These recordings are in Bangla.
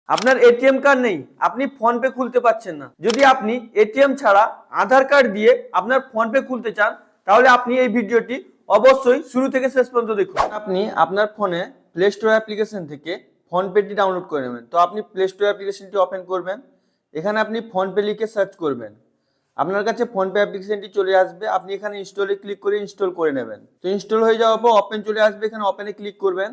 আপনার এটিএম কার্ড নেই, আপনি ফোন পে খুলতে পারছেন না। যদি আপনি এটিএম ছাড়া আধার কার্ড দিয়ে আপনার ফোন পে খুলতে চান, তাহলে আপনি এই ভিডিওটি অবশ্যই শুরু থেকে শেষ পর্যন্ত দেখুন। আপনি আপনার ফোনে প্লে স্টোর অ্যাপ্লিকেশন থেকে ফোন পেটি ডাউনলোড করে নেবেন। তো আপনি প্লে স্টোর অ্যাপ্লিকেশনটি ওপেন করবেন, এখানে আপনি ফোন পে লিখে সার্চ করবেন, আপনার কাছে ফোন পে অ্যাপ্লিকেশনটি চলে আসবে। আপনি এখানে ইনস্টলে ক্লিক করে ইনস্টল করে নেবেন। তো ইনস্টল হয়ে যাওয়ার পর ওপেন চলে আসবে, এখানে ওপেনে ক্লিক করবেন,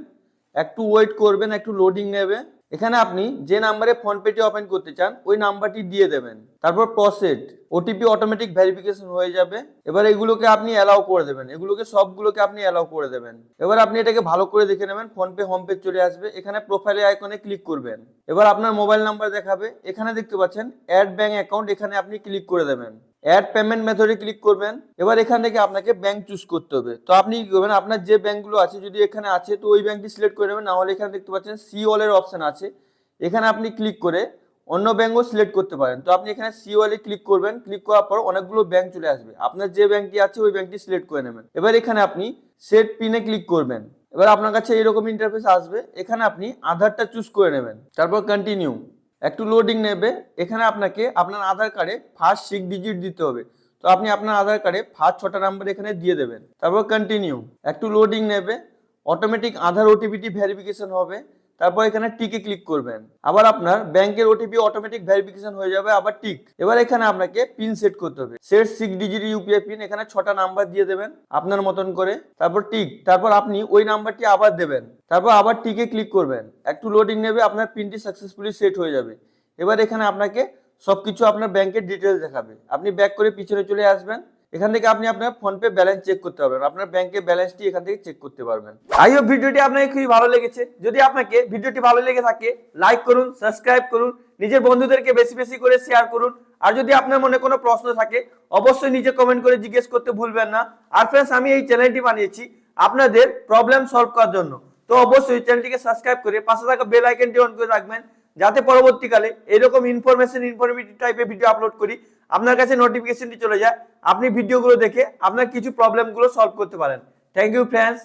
একটু ওয়েট করবেন, একটু লোডিং নেবে। এখানে আপনি যে নাম্বারে ফোন পেটি ওপেন করতে চান ওই নাম্বারটি দিয়ে দেবেন, তারপর প্রসেড ওটিপি অটোমেটিক ভেরিফিকেশন হয়ে যাবে। এবার এগুলোকে আপনি অ্যালাউ করে দেবেন, এগুলোকে সবগুলোকে আপনি অ্যালাউ করে দেবেন। এবার আপনি এটাকে ভালো করে দেখে নেবেন, ফোন পে হোম পেজ চলে আসবে, এখানে প্রোফাইল আইকনে ক্লিক করবেন। এবার আপনার মোবাইল নাম্বার দেখাবে, এখানে দেখতে পাচ্ছেন অ্যাড ব্যাংক অ্যাকাউন্ট, এখানে আপনি ক্লিক করে দেবেন। অ্যাড পেমেন্ট মেথডে ক্লিক করবেন। এবার এখান থেকে আপনাকে ব্যাংক চুজ করতে হবে। তো আপনি কি করবেন, আপনার যে ব্যাংকগুলো আছে যদি এখানে আছে তো ওই ব্যাংকটি সিলেক্ট করে নেবেন, না হলে এখানে দেখতে পাচ্ছেন সি অল এর অপশন আছে, এখানে আপনি ক্লিক করে অন্য ব্যাংকও সিলেক্ট করতে পারেন। তো আপনি এখানে সি অল এ ক্লিক করবেন, ক্লিক করার পর অনেকগুলো ব্যাংক চলে আসবে, আপনার যে ব্যাংকটি আছে ওই ব্যাংকটি সিলেক্ট করে নেবেন। এবার এখানে আপনি সেট পিনে ক্লিক করবেন। এবার আপনার কাছে এরকম ইন্টারফেস আসবে, এখানে আপনি আধারটা চুজ করে নেবেন, তারপর কন্টিনিউ। একটু লোডিং নেবে, এখানে আপনাকে আপনার আধার কার্ডে ফার্স্ট 6 ডিজিট দিতে হবে। তো আপনি আপনার আধার কার্ডে ফার্স্ট 6টা নাম্বার এখানে দিয়ে দেবেন, তারপর কন্টিনিউ। একটু লোডিং নেবে, অটোমেটিক আধার ওটিপিটি ভেরিফিকেশন হবে, তারপর এখানে টিকে ক্লিক করবেন। আবার আপনার ব্যাংকের ওটিপি অটোমেটিক ভেরিফিকেশন হয়ে যাবে, আবার টিক। এবার এখানে আপনাকে পিন সেট করতে হবে, সেট 6 ডিজিট ইউপিআই পিন, এখানে 6টা নাম্বার দিয়ে দেবেন আপনার মতন করে, তারপর টিক। তারপর আপনি ওই নাম্বারটি আবার দেবেন, তারপর আবার টিকে ক্লিক করবেন। একটু লোডিং নেবে, আপনার পিনটি সাকসেসফুলি সেট হয়ে যাবে। এবার এখানে আপনাকে সবকিছু আপনার ব্যাংকের ডিটেলস দেখাবে, আপনি ব্যাক করে পিছনে চলে আসবেন। এখান থেকে আপনি আপনার ফোন পে ব্যালেন্স চেক করতে পারবেন, আপনার ব্যাংকের ব্যালেন্সটি এখান থেকে চেক করতে পারবেন। আই হোপ ভিডিওটি আপনাকে খুবই ভালো লেগেছে। যদি আপনাকে ভিডিওটি ভালো লেগে থাকে লাইক করুন, সাবস্ক্রাইব করুন, নিজের বন্ধুদেরকে বেশি বেশি করে শেয়ার করুন। আর যদি আপনার মনে কোনো প্রশ্ন থাকে অবশ্যই নিজে কমেন্ট করে জিজ্ঞেস করতে ভুলবেন না। আর ফ্রেন্ডস, আমি এই চ্যানেলটি বানিয়েছি আপনাদের প্রবলেম সলভ করার জন্য। তো অবশ্যই চ্যানেলটিকে সাবস্ক্রাইব করে পাশে থাকা বেল আইকনটি অন করে রাখবেন, যাতে পরবর্তীকালে এরকম ইনফরমেটিভ টাইপের ভিডিও আপলোড করি আপনার কাছে নোটিফিকেশনটি চলে যায়, আপনি ভিডিওগুলো দেখে আপনার কিছু প্রবলেমগুলো সলভ করতে পারেন। Thank you friends.